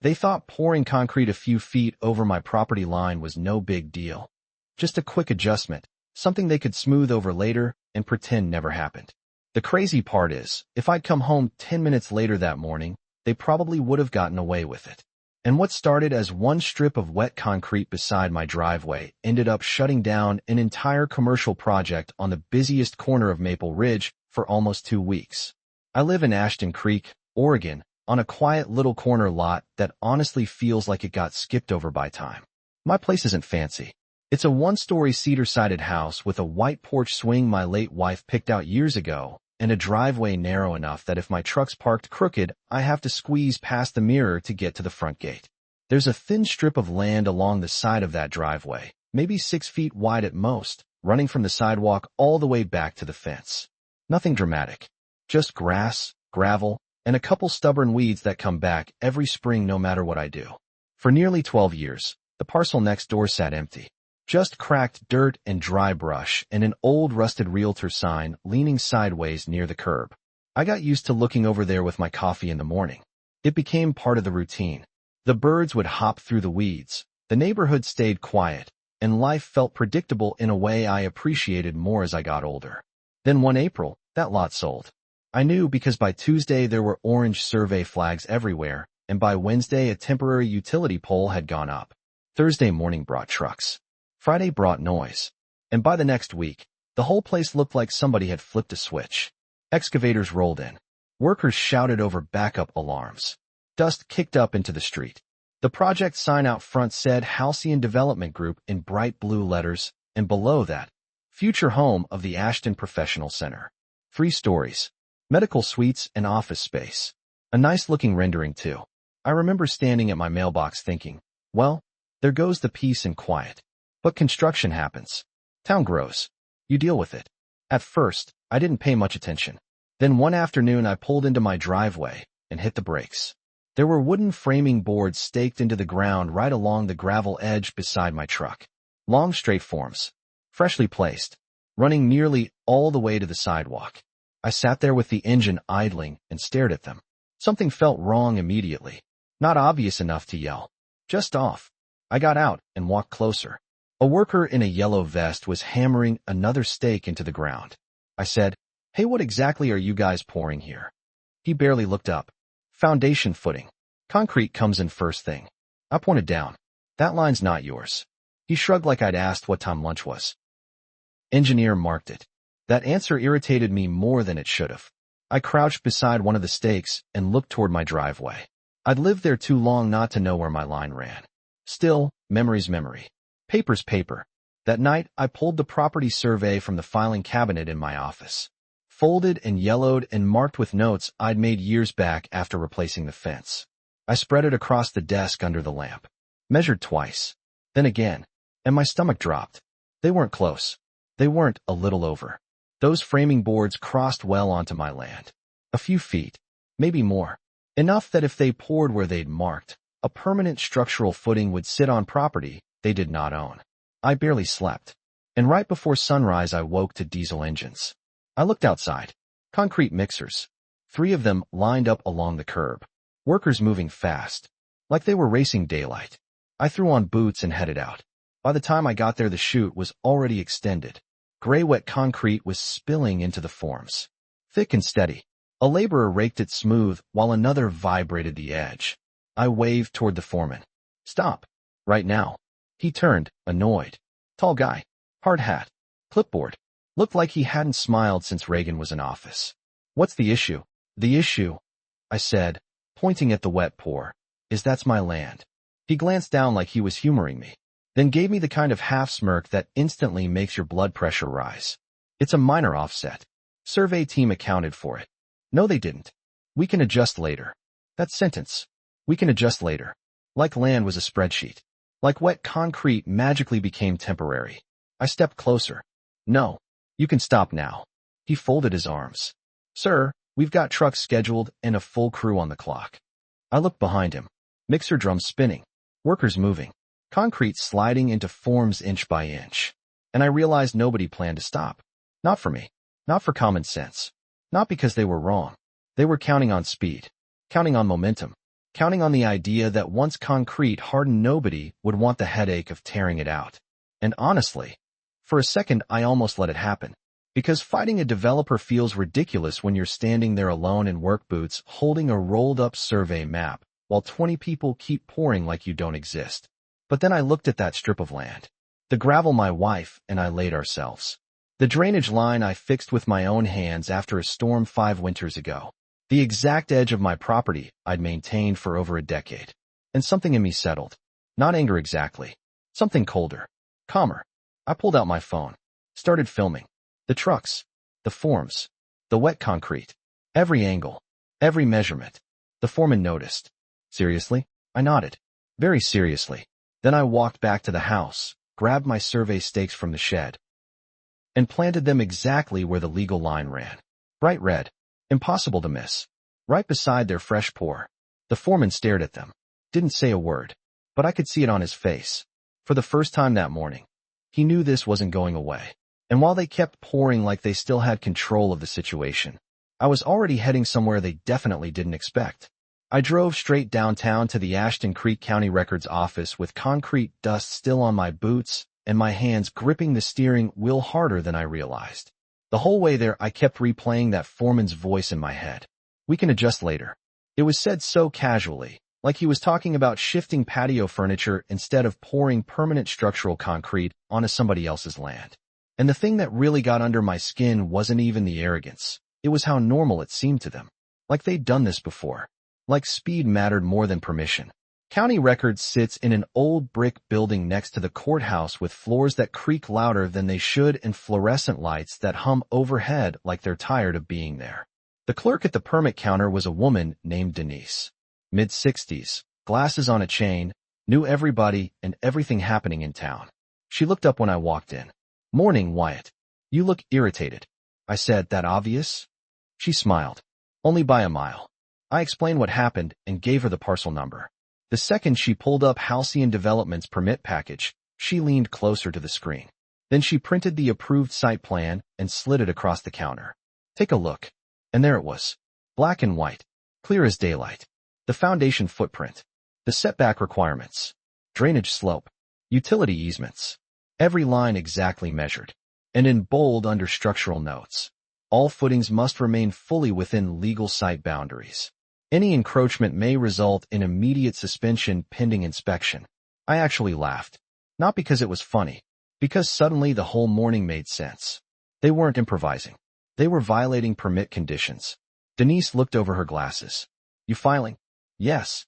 They thought pouring concrete a few feet over my property line was no big deal. Just a quick adjustment, something they could smooth over later and pretend never happened. The crazy part is, if I'd come home 10 minutes later that morning, they probably would have gotten away with it. And what started as one strip of wet concrete beside my driveway ended up shutting down an entire commercial project on the busiest corner of Maple Ridge for almost 2 weeks. I live in Ashton Creek, Oregon, on a quiet little corner lot that honestly feels like it got skipped over by time. My place isn't fancy. It's a one-story cedar-sided house with a white porch swing my late wife picked out years ago, and a driveway narrow enough that if my truck's parked crooked, I have to squeeze past the mirror to get to the front gate. There's a thin strip of land along the side of that driveway, maybe 6 feet wide at most, running from the sidewalk all the way back to the fence. Nothing dramatic. Just grass, gravel, and a couple stubborn weeds that come back every spring no matter what I do. For nearly 12 years, the parcel next door sat empty. Just cracked dirt and dry brush and an old rusted realtor sign leaning sideways near the curb. I got used to looking over there with my coffee in the morning. It became part of the routine. The birds would hop through the weeds, the neighborhood stayed quiet, and life felt predictable in a way I appreciated more as I got older. Then one April, that lot sold. I knew because by Tuesday there were orange survey flags everywhere, and by Wednesday a temporary utility pole had gone up. Thursday morning brought trucks. Friday brought noise. And by the next week, the whole place looked like somebody had flipped a switch. Excavators rolled in. Workers shouted over backup alarms. Dust kicked up into the street. The project sign out front said Halcyon Development Group in bright blue letters, and below that, future home of the Ashton Professional Center. 3 stories. Medical suites and office space. A nice-looking rendering, too. I remember standing at my mailbox thinking, well, there goes the peace and quiet. But construction happens. Town grows. You deal with it. At first, I didn't pay much attention. Then one afternoon I pulled into my driveway and hit the brakes. There were wooden framing boards staked into the ground right along the gravel edge beside my truck. Long straight forms. Freshly placed. Running nearly all the way to the sidewalk. I sat there with the engine idling and stared at them. Something felt wrong immediately. Not obvious enough to yell. Just off. I got out and walked closer. A worker in a yellow vest was hammering another stake into the ground. I said, "Hey, what exactly are you guys pouring here?" He barely looked up. "Foundation footing. Concrete comes in first thing." I pointed down. "That line's not yours." He shrugged like I'd asked what time lunch was. "Engineer marked it." That answer irritated me more than it should have. I crouched beside one of the stakes and looked toward my driveway. I'd lived there too long not to know where my line ran. Still, memory's memory. Paper's paper. That night, I pulled the property survey from the filing cabinet in my office. Folded and yellowed and marked with notes I'd made years back after replacing the fence. I spread it across the desk under the lamp. Measured twice. Then again. And my stomach dropped. They weren't close. They weren't a little over. Those framing boards crossed well onto my land. A few feet. Maybe more. Enough that if they poured where they'd marked, a permanent structural footing would sit on property they did not own. I barely slept. And right before sunrise I woke to diesel engines. I looked outside. Concrete mixers. 3 of them lined up along the curb. Workers moving fast. Like they were racing daylight. I threw on boots and headed out. By the time I got there the chute was already extended. Gray wet concrete was spilling into the forms. Thick and steady. A laborer raked it smooth while another vibrated the edge. I waved toward the foreman. "Stop. Right now." He turned, annoyed. Tall guy. Hard hat. Clipboard. Looked like he hadn't smiled since Reagan was in office. "What's the issue?" "The issue," I said, pointing at the wet pour, "is that's my land." He glanced down like he was humoring me, then gave me the kind of half-smirk that instantly makes your blood pressure rise. "It's a minor offset. Survey team accounted for it." "No, they didn't. We can adjust later." That sentence. We can adjust later. Like land was a spreadsheet. Like wet concrete magically became temporary. I stepped closer. "No. You can stop now." He folded his arms. "Sir, we've got trucks scheduled and a full crew on the clock." I looked behind him. Mixer drums spinning. Workers moving. Concrete sliding into forms inch by inch. And I realized nobody planned to stop. Not for me. Not for common sense. Not because they were wrong. They were counting on speed. Counting on momentum. counting on the idea that once concrete hardened, nobody would want the headache of tearing it out. And honestly, for a second I almost let it happen. Because fighting a developer feels ridiculous when you're standing there alone in work boots holding a rolled-up survey map, while 20 people keep pouring like you don't exist. But then I looked at that strip of land. The gravel my wife and I laid ourselves. The drainage line I fixed with my own hands after a storm 5 winters ago. The exact edge of my property I'd maintained for over a decade. And something in me settled. Not anger exactly. Something colder. Calmer. I pulled out my phone. Started filming. The trucks. The forms. The wet concrete. Every angle. Every measurement. The foreman noticed. Seriously? I nodded. Very seriously. Then I walked back to the house, grabbed my survey stakes from the shed, and planted them exactly where the legal line ran. Bright red. Impossible to miss. Right beside their fresh pour. The foreman stared at them. Didn't say a word. But I could see it on his face. For the first time that morning. He knew this wasn't going away. And while they kept pouring like they still had control of the situation, I was already heading somewhere they definitely didn't expect. I drove straight downtown to the Ashton Creek County Records office with concrete dust still on my boots and my hands gripping the steering wheel harder than I realized. The whole way there I kept replaying that foreman's voice in my head. We can adjust later. It was said so casually, like he was talking about shifting patio furniture instead of pouring permanent structural concrete onto somebody else's land. And the thing that really got under my skin wasn't even the arrogance. It was how normal it seemed to them. Like they'd done this before. Like speed mattered more than permission. County Records sits in an old brick building next to the courthouse with floors that creak louder than they should and fluorescent lights that hum overhead like they're tired of being there. The clerk at the permit counter was a woman named Denise. Mid-60s, glasses on a chain, knew everybody and everything happening in town. She looked up when I walked in. "Morning, Wyatt. You look irritated." I said, "That obvious?" She smiled. "Only by a mile." I explained what happened and gave her the parcel number. The second she pulled up Halcyon Development's permit package, she leaned closer to the screen. Then she printed the approved site plan and slid it across the counter. "Take a look." And there it was. Black and white. Clear as daylight. The foundation footprint. The setback requirements. Drainage slope. Utility easements. Every line exactly measured. And in bold under structural notes. All footings must remain fully within legal site boundaries. Any encroachment may result in immediate suspension pending inspection. I actually laughed. Not because it was funny. Because suddenly the whole morning made sense. They weren't improvising. They were violating permit conditions. Denise looked over her glasses. "You filing?" "Yes."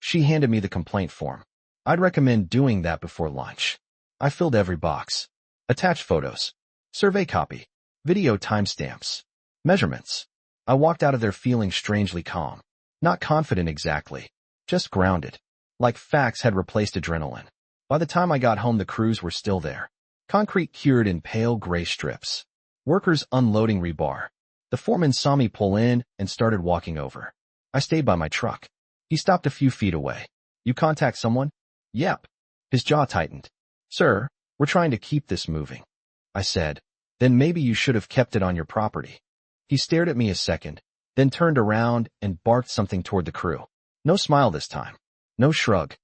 She handed me the complaint form. "I'd recommend doing that before lunch." I filled every box. Attached photos. Survey copy. Video timestamps. Measurements. I walked out of there feeling strangely calm. Not confident exactly. Just grounded. Like facts had replaced adrenaline. By the time I got home the crews were still there. Concrete cured in pale gray strips. Workers unloading rebar. The foreman saw me pull in and started walking over. I stayed by my truck. He stopped a few feet away. "You contact someone?" "Yep." His jaw tightened. "Sir, we're trying to keep this moving." I said, "Then maybe you should have kept it on your property." He stared at me a second, then turned around and barked something toward the crew. No smile this time. No shrug.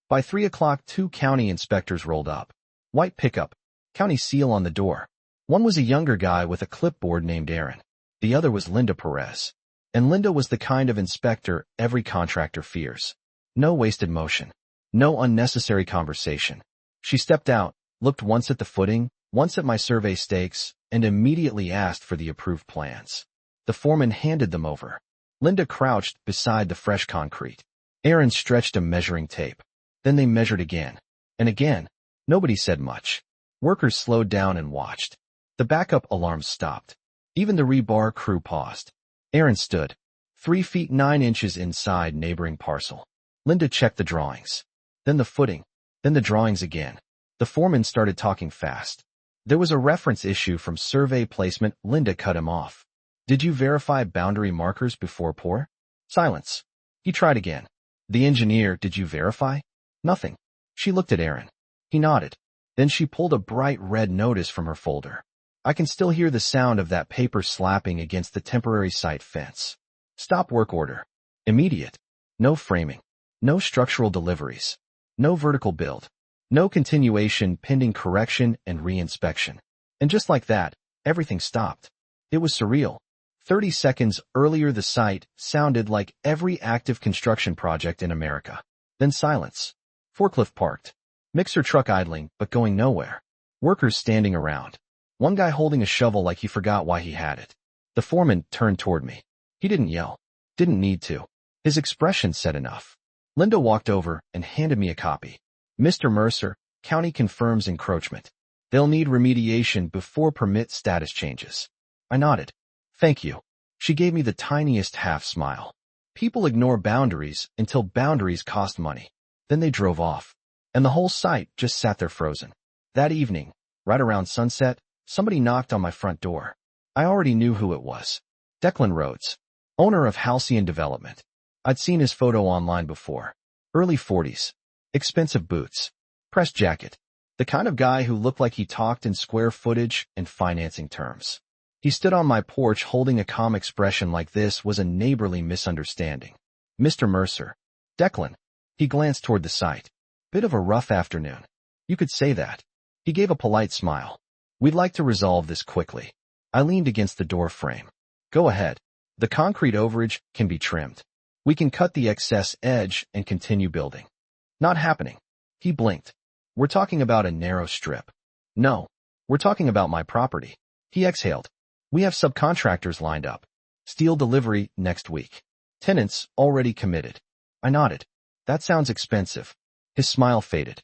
By 3 o'clock 2 county inspectors rolled up. White pickup. County seal on the door. One was a younger guy with a clipboard named Aaron. The other was Linda Perez. And Linda was the kind of inspector every contractor fears. No wasted motion. No unnecessary conversation. She stepped out, looked once at the footing, once at my survey stakes, and immediately asked for the approved plans. The foreman handed them over. Linda crouched beside the fresh concrete. Aaron stretched a measuring tape. Then they measured again. And again. Nobody said much. Workers slowed down and watched. The backup alarms stopped. Even the rebar crew paused. Aaron stood, 3 feet 9 inches inside neighboring parcel. Linda checked the drawings. Then the footing. Then the drawings again. The foreman started talking fast. There was a reference issue from survey placement. Linda cut him off. "Did you verify boundary markers before pour?" Silence. He tried again. "The engineer, did you verify?" Nothing. She looked at Aaron. He nodded. Then she pulled a bright red notice from her folder. I can still hear the sound of that paper slapping against the temporary site fence. "Stop work order. Immediate." No framing. No structural deliveries. No vertical build. No continuation pending correction and re-inspection. And just like that, everything stopped. It was surreal. 30 seconds earlier the site sounded like every active construction project in America. Then silence. Forklift parked. Mixer truck idling, but going nowhere. Workers standing around. One guy holding a shovel like he forgot why he had it. The foreman turned toward me. He didn't yell. Didn't need to. His expression said enough. Linda walked over and handed me a copy. Mr. Mercer, county confirms encroachment. They'll need remediation before permit status changes. I nodded. Thank you. She gave me the tiniest half smile. People ignore boundaries until boundaries cost money. Then they drove off. And the whole site just sat there frozen. That evening, right around sunset, somebody knocked on my front door. I already knew who it was. Declan Rhodes, owner of Halcyon Development. I'd seen his photo online before. Early 40s. Expensive boots. Pressed jacket. The kind of guy who looked like he talked in square footage and financing terms. He stood on my porch holding a calm expression like this was a neighborly misunderstanding. Mr. Mercer. Declan. He glanced toward the site. Bit of a rough afternoon. You could say that. He gave a polite smile. We'd like to resolve this quickly. I leaned against the door frame. Go ahead. The concrete overage can be trimmed. We can cut the excess edge and continue building. Not happening. He blinked. We're talking about a narrow strip. No. We're talking about my property. He exhaled. We have subcontractors lined up. Steel delivery next week. Tenants already committed. I nodded. That sounds expensive. His smile faded.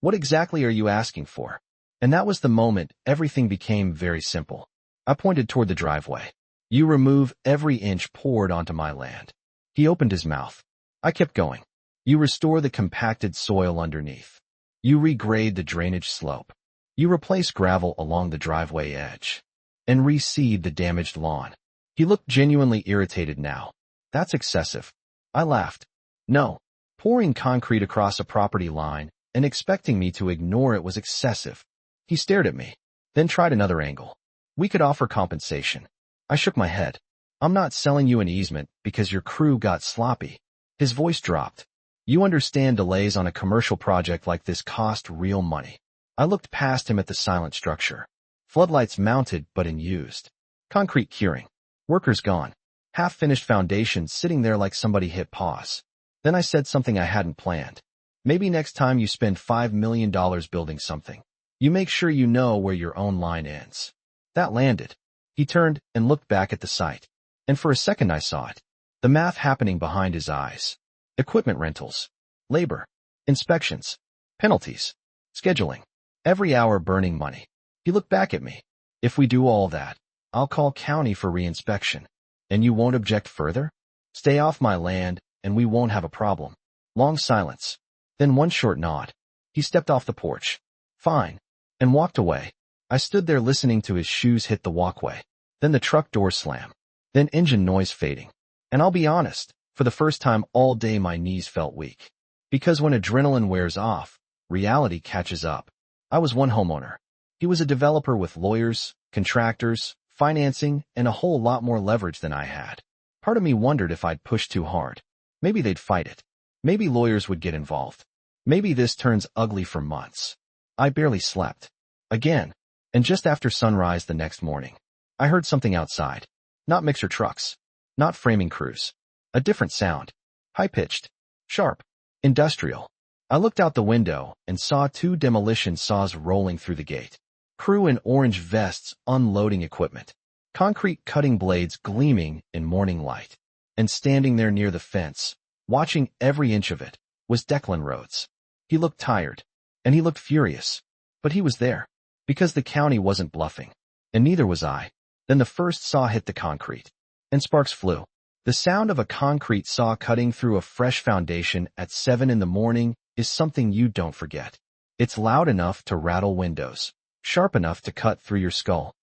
What exactly are you asking for? And that was the moment everything became very simple. I pointed toward the driveway. You remove every inch poured onto my land. He opened his mouth. I kept going. You restore the compacted soil underneath. You regrade the drainage slope. You replace gravel along the driveway edge. And reseed the damaged lawn. He looked genuinely irritated now. That's excessive. I laughed. No. Pouring concrete across a property line and expecting me to ignore it was excessive. He stared at me, then tried another angle. We could offer compensation. I shook my head. I'm not selling you an easement because your crew got sloppy. His voice dropped. You understand delays on a commercial project like this cost real money. I looked past him at the silent structure. Floodlights mounted but unused. Concrete curing. Workers gone. Half-finished foundation sitting there like somebody hit pause. Then I said something I hadn't planned. Maybe next time you spend $5 million building something, you make sure you know where your own line ends. That landed. He turned and looked back at the site. And for a second I saw it. The math happening behind his eyes. Equipment rentals. Labor. Inspections. Penalties. Scheduling. Every hour burning money. He looked back at me. If we do all that, I'll call county for reinspection. And you won't object further? Stay off my land, and we won't have a problem. Long silence. Then one short nod. He stepped off the porch. Fine. And walked away. I stood there listening to his shoes hit the walkway. Then the truck door slam. Then engine noise fading. And I'll be honest, for the first time all day my knees felt weak. Because when adrenaline wears off, reality catches up. I was one homeowner. He was a developer with lawyers, contractors, financing, and a whole lot more leverage than I had. Part of me wondered if I'd pushed too hard. Maybe they'd fight it. Maybe lawyers would get involved. Maybe this turns ugly for months. I barely slept. Again. And just after sunrise the next morning, I heard something outside. Not mixer trucks. Not framing crews. A different sound. High-pitched. Sharp. Industrial. I looked out the window and saw 2 demolition saws rolling through the gate. Crew in orange vests unloading equipment. Concrete cutting blades gleaming in morning light. And standing there near the fence, watching every inch of it, was Declan Rhodes. He looked tired. And he looked furious. But he was there. Because the county wasn't bluffing. And neither was I. Then the first saw hit the concrete. And sparks flew. The sound of a concrete saw cutting through a fresh foundation at 7 in the morning is something you don't forget. It's loud enough to rattle windows. Sharp enough to cut through your skull.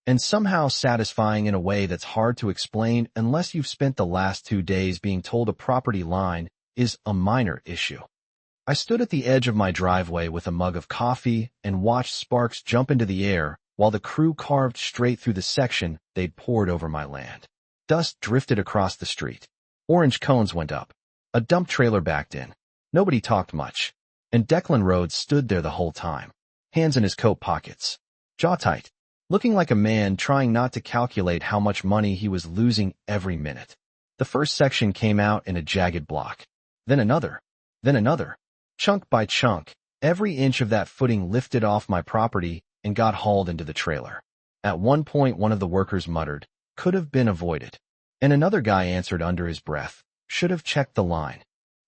And somehow satisfying in a way that's hard to explain unless you've spent the last 2 days being told a property line is a minor issue. I stood at the edge of my driveway with a mug of coffee and watched sparks jump into the air while the crew carved straight through the section they'd poured over my land. Dust drifted across the street. Orange cones went up. A dump trailer backed in. Nobody talked much. And Declan Rhodes stood there the whole time, hands in his coat pockets, jaw tight, looking like a man trying not to calculate how much money he was losing every minute. The first section came out in a jagged block. Then another. Then another. Chunk by chunk, every inch of that footing lifted off my property and got hauled into the trailer. At one point, one of the workers muttered, "Could have been avoided." And another guy answered under his breath, "Should have checked the line."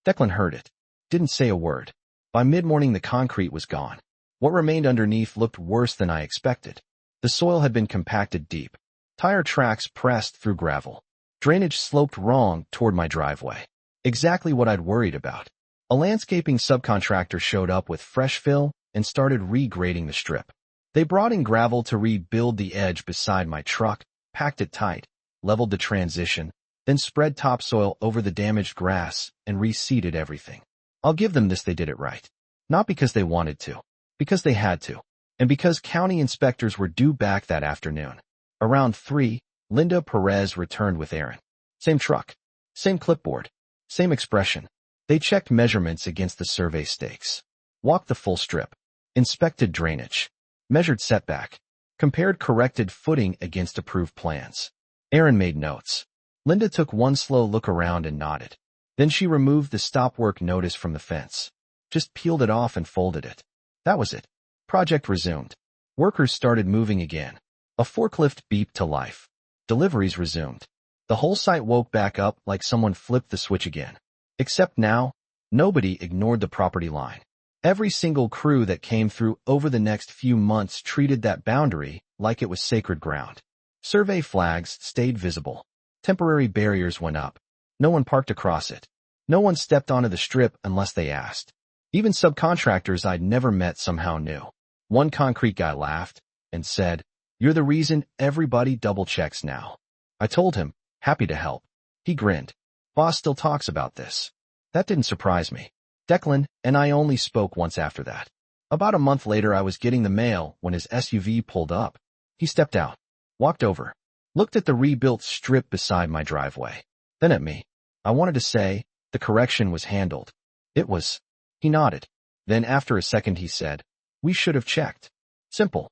Declan heard it. Didn't say a word. By mid-morning, the concrete was gone. What remained underneath looked worse than I expected. The soil had been compacted deep. Tire tracks pressed through gravel. Drainage sloped wrong toward my driveway. Exactly what I'd worried about. A landscaping subcontractor showed up with fresh fill and started regrading the strip. They brought in gravel to rebuild the edge beside my truck, packed it tight, leveled the transition, then spread topsoil over the damaged grass and reseeded everything. I'll give them this, they did it right. Not because they wanted to, because they had to, and because county inspectors were due back that afternoon. Around 3, Linda Perez returned with Aaron. Same truck, same clipboard, same expression. They checked measurements against the survey stakes, walked the full strip, inspected drainage, measured setback, compared corrected footing against approved plans. Aaron made notes. Linda took one slow look around and nodded. Then she removed the stop work notice from the fence. Just peeled it off and folded it. That was it. Project resumed. Workers started moving again. A forklift beeped to life. Deliveries resumed. The whole site woke back up like someone flipped the switch again. Except now, nobody ignored the property line. Every single crew that came through over the next few months treated that boundary like it was sacred ground. Survey flags stayed visible. Temporary barriers went up. No one parked across it. No one stepped onto the strip unless they asked. Even subcontractors I'd never met somehow knew. One concrete guy laughed and said, "You're the reason everybody double checks now." I told him, happy to help. He grinned. Boss still talks about this. That didn't surprise me. Declan and I only spoke once after that. About a month later, I was getting the mail when his SUV pulled up. He stepped out, walked over, looked at the rebuilt strip beside my driveway, then at me. I wanted to say, the correction was handled. It was. He nodded. Then after a second he said, "We should have checked." Simple.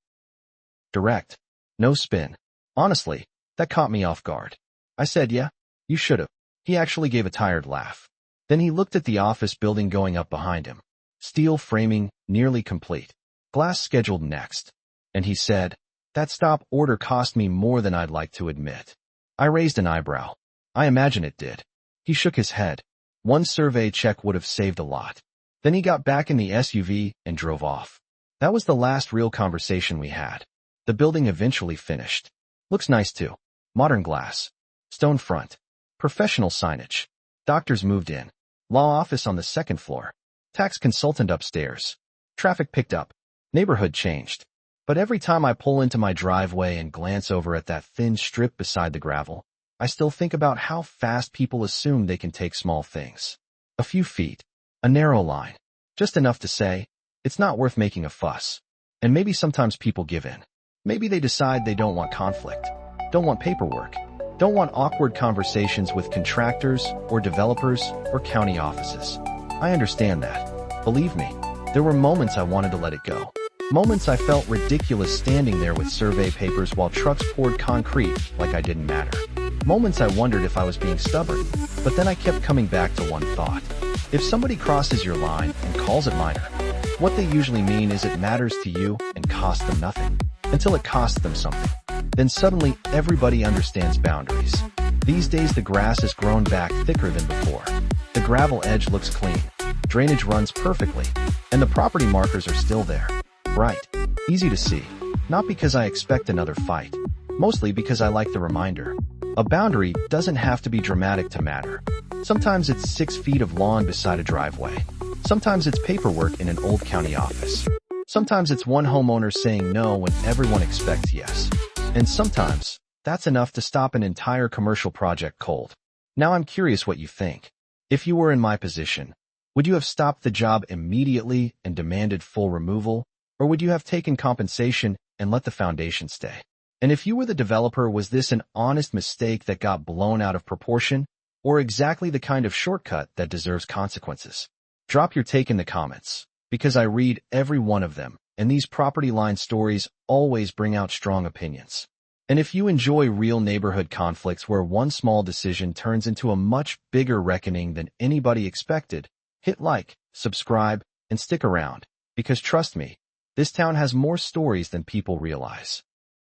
Direct. No spin. Honestly, that caught me off guard. I said, "Yeah, you should have." He actually gave a tired laugh. Then he looked at the office building going up behind him. Steel framing, nearly complete. Glass scheduled next. And he said, "That stop order cost me more than I'd like to admit." I raised an eyebrow. I imagine it did. He shook his head. One survey check would have saved a lot. Then he got back in the SUV and drove off. That was the last real conversation we had. The building eventually finished. Looks nice too. Modern glass. Stone front. Professional signage. Doctors moved in. Law office on the second floor. Tax consultant upstairs. Traffic picked up. Neighborhood changed. But every time I pull into my driveway and glance over at that thin strip beside the gravel, I still think about how fast people assume they can take small things. A few feet. A narrow line. Just enough to say, it's not worth making a fuss. And maybe sometimes people give in. Maybe they decide they don't want conflict, don't want paperwork, don't want awkward conversations with contractors or developers or county offices. I understand that. Believe me, there were moments I wanted to let it go. Moments I felt ridiculous standing there with survey papers while trucks poured concrete like I didn't matter. Moments I wondered if I was being stubborn, but then I kept coming back to one thought. If somebody crosses your line and calls it minor, what they usually mean is it matters to you and costs them nothing, until it costs them something. Then suddenly everybody understands boundaries. These days the grass has grown back thicker than before. The gravel edge looks clean. Drainage runs perfectly, and the property markers are still there. Bright, easy to see. Not because I expect another fight, mostly because I like the reminder. A boundary doesn't have to be dramatic to matter. Sometimes it's 6 feet of lawn beside a driveway. Sometimes it's paperwork in an old county office. Sometimes it's one homeowner saying no when everyone expects yes. And sometimes, that's enough to stop an entire commercial project cold. Now I'm curious what you think. If you were in my position, would you have stopped the job immediately and demanded full removal? Or would you have taken compensation and let the foundation stay? And if you were the developer, was this an honest mistake that got blown out of proportion? or exactly the kind of shortcut that deserves consequences? Drop your take in the comments, because I read every one of them, and these property line stories always bring out strong opinions. And if you enjoy real neighborhood conflicts where one small decision turns into a much bigger reckoning than anybody expected, hit like, subscribe, and stick around, because trust me, this town has more stories than people realize.